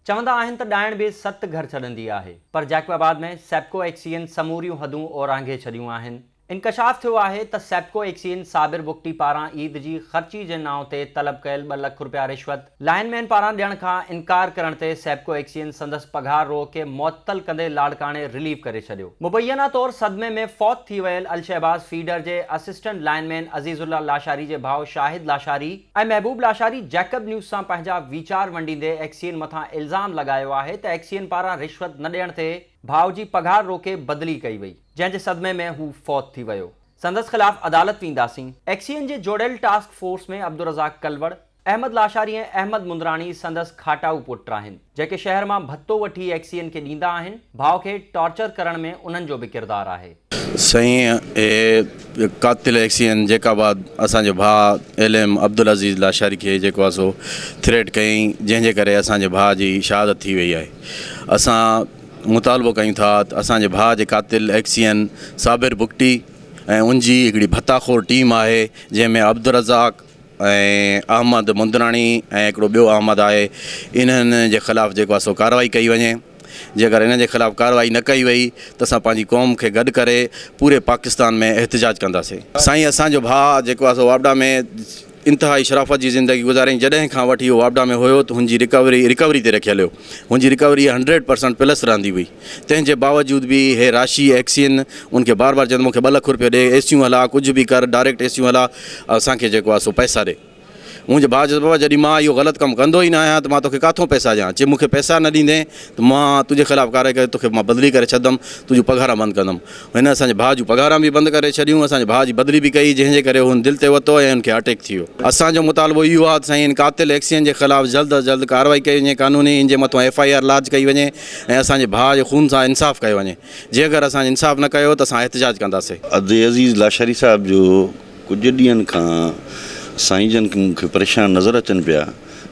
चवंदा आहिनि त ॾाइण बि सत घर छॾंदी आहे, पर जैकबाबाद में सेप्को एक्सियन समूरियूं हदूं ओरांघे छॾियूं आहिनि। इंकशाफ थियो आहे त सेप्को एक्सियन साबिर बुगटी पारां ईद जी ख़र्ची जे नाव ते तलब कयल 2 लाख रुपया रिश्वत लाइनमैन पारां ॾियण खां इनकार करण ते सेप्को एक्सियन संदसि पघार रो खे मुअत्तल कंदे लाड़काणे रिलीव करे छॾियो। मुबैना तौर सदमे में फौत थी वियल अलशहबाज फीडर जे असिस्टेंट लाइनमैन अज़ीज़ुल्लाह लाशारी जे भाउ शाहिद लाशारी ऐं महबूब लाशारी जैकब न्यूज़ सां पंहिंजा वीचार वंडींदे एक्सियन मथां इल्ज़ाम लगायो आहे त एक्सियन पारां रिश्वत न ॾियण ते भाउ जी पघार रोके बदली कई वई, जंहिंजे सदमे में हू फौत थी वियो। संदसि ख़िलाफ़ अदालत वेंदासीं। एक्सियन जे जोड़ियल टास्क फोर्स में अब्दुल रज़ाक कलवड़, अहमद लाशारी ऐं अहमद मुंदरानी संदसि खाटाऊ पुट आहिनि, जेके शहर मां भत्तो वठी एक्सियन खे ॾींदा आहिनि। भाउ खे टॉर्चर करण में उन्हनि जो बि किरदारु आहे। साईं कातिल एक्सियन जैकाबाद असांजे भाउ एलएम अब्दुल अज़ीज़ लाशारी खे जेको आहे सो थ्रेट कयईं, जंहिंजे करे असांजे भाउ जी शहादत थी वई आहे। असां मुतालबो कयूं था त असांजे भाउ जे कातिल एक्सियन साबिर बुगटी ऐं उनजी हिकिड़ी भत्ताखोर टीम आहे, जंहिंमें अब्दुल रज़ाक ऐं अहमद मुंदरानी ऐं हिकिड़ो ॿियो अहमद आहे। इन्हनि जे ख़िलाफ़ु जेको आहे सो कार्रवाई कई वञे। जेकर इन्हनि जे ख़िलाफ़ु कार्रवाई न कई वई त असां पंहिंजी क़ौम खे गॾु करे पूरे पाकिस्तान में एहतिजाज कंदासीं। साईं असांजो भाउ जेको आहे सो वापडा में इंतिहाई शराफ़त जी ज़िंदगी गुज़ारियईं। जॾहिं खां वठी उहो वापडा में हुयो त हुनजी रिकवरी ते रखियल हुयो। हुनजी रिकवरी 100% प्लस रहंदी हुई। तंहिंजे बावजूद बि हे राशि एक्सियन उनखे बार बार चवंदो मूंखे 2 लाख रुपया ॾे, एसियूं हला, कुझु बि कर, डायरेक्ट एसियूं हला, असांखे जेको आहे सो पैसा ॾे। मुंहिंजे भाउ चयो बाबा जॾहिं मां इहो ग़लति कमु कंदो ई न आहियां त मां तोखे किथां पैसा ॾियां। चए मूंखे पैसा न ॾींदे त मां तुंहिंजे ख़िलाफ़ु कार्रवाई करे तोखे मां बदिली करे छॾंदुमि, तुंहिंजूं पघार बंदि कंदुमि। हिन असांजे भाउ जूं पघार बि बंदि करे छॾियूं, असांजे भाउ जी बदिली बि कई, जंहिंजे करे हुन दिलि ते वरितो ऐं हुनखे अटैक थी वियो। असांजो मुतालबो इहो आहे त साईं कातिल एक्सियन जे ख़िलाफ़ु जल्द अज़ जल्द कार्रवाई कई वञे, कानूनी इन जे मथां FIR लाज कई वञे ऐं असांजे भाउ जे खून सां इंसाफ़ु कयो वञे। जेकर असां इंसाफ़ु न कयो त असां एहतिजाज कंदासीं। अज़ीज़ लाशारी साहब जो कुझु ॾींहंनि खां साईं जन मूंखे परेशान नज़र अचनि पिया।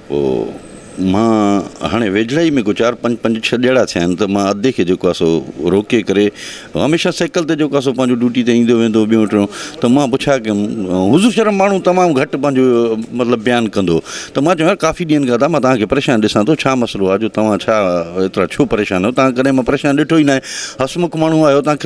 पोइ मां हाणे वेझड़ाई में को 4-5-6 ॼणा थिया आहिनि त मां अधे खे जेको आहे सो रोके करे हमेशह साइकिल ते जेको आहे सो पंहिंजो ड्यूटी ते ईंदो वेंदो ॿियों टियों, त मां पुछा कि हुज़ूर शर्म माण्हू तमामु घटि पंहिंजो मतिलबु बयानु कंदो। त मां चयो काफ़ी ॾींहंनि खां मां तव्हांखे परेशान ॾिसां थो, छा मसइलो आहे जो तव्हां छा एतिरा छो परेशान आहियो? तव्हां कॾहिं मां परेशान ॾिठो ई न आहे, हसमुख माण्हू आहियो, तव्हां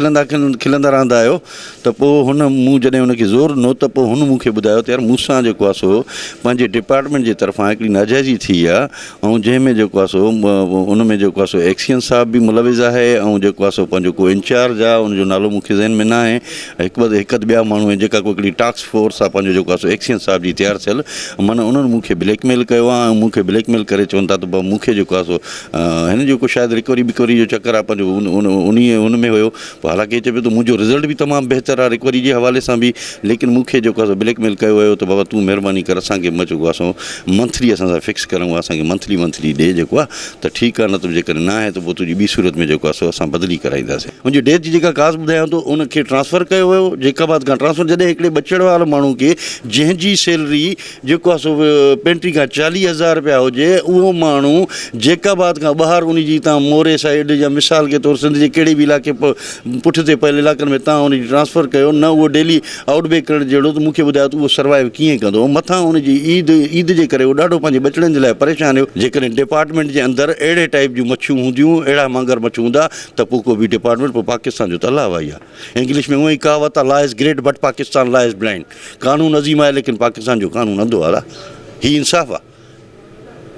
खिलंदा रहंदा आहियो। त पोइ हुन मूं जॾहिं हुनखे ज़ोर ॾिनो त पोइ हुन मूंखे ॿुधायो त यार मूंसां जेको आहे सो पंहिंजे डिपार्टमेंट जे तरफ़ां हिकिड़ी नाजाइज़ी थी आहे, ऐं जंहिंमें जेको आहे सो उन में जेको आहे सो एक्सियन साहब बि मुलविज़ आहे, ऐं जेको आहे सो पंहिंजो को इंचार्ज आहे, उनजो नालो मूंखे ज़हन में न आहे। हिकु ॿिया माण्हू आहिनि जेका को हिकिड़ी टास्क फोर्स आहे पंहिंजो जेको आहे सो एक्सियन साहब जी तयारु थियल। माना उन्हनि मूंखे ब्लैकमेल कयो आहे, ऐं मूंखे ब्लैकमेल करे चवनि था त मूंखे जेको आहे सो हिन जो को शायदि रिकवरी जो चकर आहे पंहिंजो उन में हुयो। पोइ हालांकि चए पियो त मुंहिंजो रिज़ल्ट बि तमामु बहितरु आहे रिकवरी जे हवाले सां बि, लेकिन मूंखे जेको आहे सो ब्लैकमेल कयो वियो त बाबा तूं महिरबानी कर असांखे जेको आहे सो मंथली असां सां फिक्स करूं, असांखे मंथली ॾे जेको आहे त ठीकु आहे, न त जेकर न आहे त पोइ तुंहिंजी ॿी सूरत में जेको आहे सो असां बदिली कराईंदासीं। मुंहिंजी डेथ जी जेका काज़ ॿुधायां थो उनखे ट्रांसफ़र कयो वियो जैकाबाद खां। ट्रांसफ़र जॾहिं हिकिड़े बचड़ वारे माण्हू खे जंहिंजी सैलरी जेको आहे सो 35 खां 40 हज़ार रुपया हुजे, उहो माण्हू जैकाबाद खां ॿाहिरि उनजी तव्हां मोरे साइड या मिसाल के तौरु सिंध जे कहिड़े बि इलाइक़े पुठिते पयल इलाइक़नि में तव्हां उनजी ट्रांसफ़र कयो, न उहो डेली आउटबेक करण जहिड़ो, त मूंखे ॿुधायो त उहो सर्वाइव कीअं कंदो। मथां उनजी ईद जे करे उहो ॾाढो पंहिंजे बचड़नि जे लाइ परेशान हुयो। जेकॾहिं डिपार्टमेंट जे अंदरि अहिड़े टाइप जूं मच्छियूं हूंदियूं, अहिड़ा मगर मच्छी हूंदा त पोइ को बि डिपार्टमेंट पोइ पाकिस्तान जो त अलाह आई आहे। इंग्लिश में उहा ई कहावत आहे, law is great but Pakistan law is blind. कानून अज़ीम आहे लेकिन पाकिस्तान जो कानून अंधो आहे। हीउ इंसाफ़ु आहे,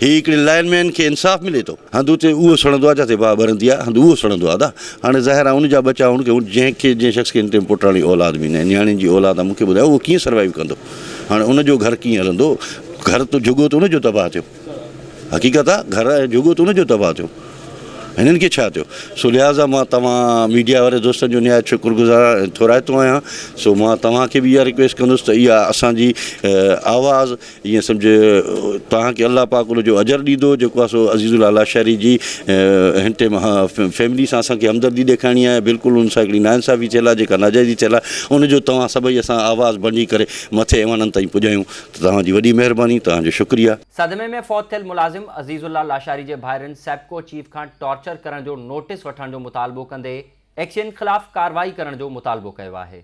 हीउ हिकिड़े लाइनमैन खे इंसाफ़ु मिले थो। हंधि उते उहो सड़ंदो आहे जिते भाउ ॿरंदी आहे, हंधि उहो सड़ंदो आहे। हाणे ज़ाहिर आहे उनजा बचा जंहिं शख़्स खे इन टाइम पुटण जी औलाद बि न आहे, नियाणियुनि जी औलाद आहे, मूंखे ॿुधायो उहो कीअं सर्वाइव कंदो? हाणे उनजो घर कीअं हलंदो? घर त जुगो त उनजो तबाह थियो, हक़ीक़त आहे घर जुगो त उनजो तबाह थियो, हिननि खे छा थियो? सो लिहाज़ा मां तव्हां मीडिया वारे दोस्तनि जो निहायत शुक्रगुज़ार थोराइतो आहियां। सो मां तव्हांखे बि इहा रिक्वेस्ट कंदुसि त इहा असांजी आवाज़ु ईअं सम्झि तव्हांखे अलाह पाक उनजो अजर ॾींदो जेको आहे सो अज़ीज़ुल्लाह लाशारी जी हिन टाइम फैमिली सां असांखे हमदर्दी ॾेखारिणी आहे। बिल्कुलु हुन सां हिकिड़ी नाइंसाफ़ी थियल आहे, जेका नाजाइज़ी थियल आहे, उनजो तव्हां सभई असां आवाज़ु बणिजी करे मथे ऐवाननि ताईं पुॼायूं त तव्हांजी वॾी महिरबानी, तव्हांजो शुक्रिया। सदमे में फौत थियल मुलाज़िम अज़ीज़ुल्लाह लाशारी जे भाइरनि सेप्को चीफ खां टॉर्चर करण जो नोटिस वठण जो मुतालबो कंदे एक्सियन ख़िलाफ़ कार्रवाई करण जो मुतालबो कयो आहे।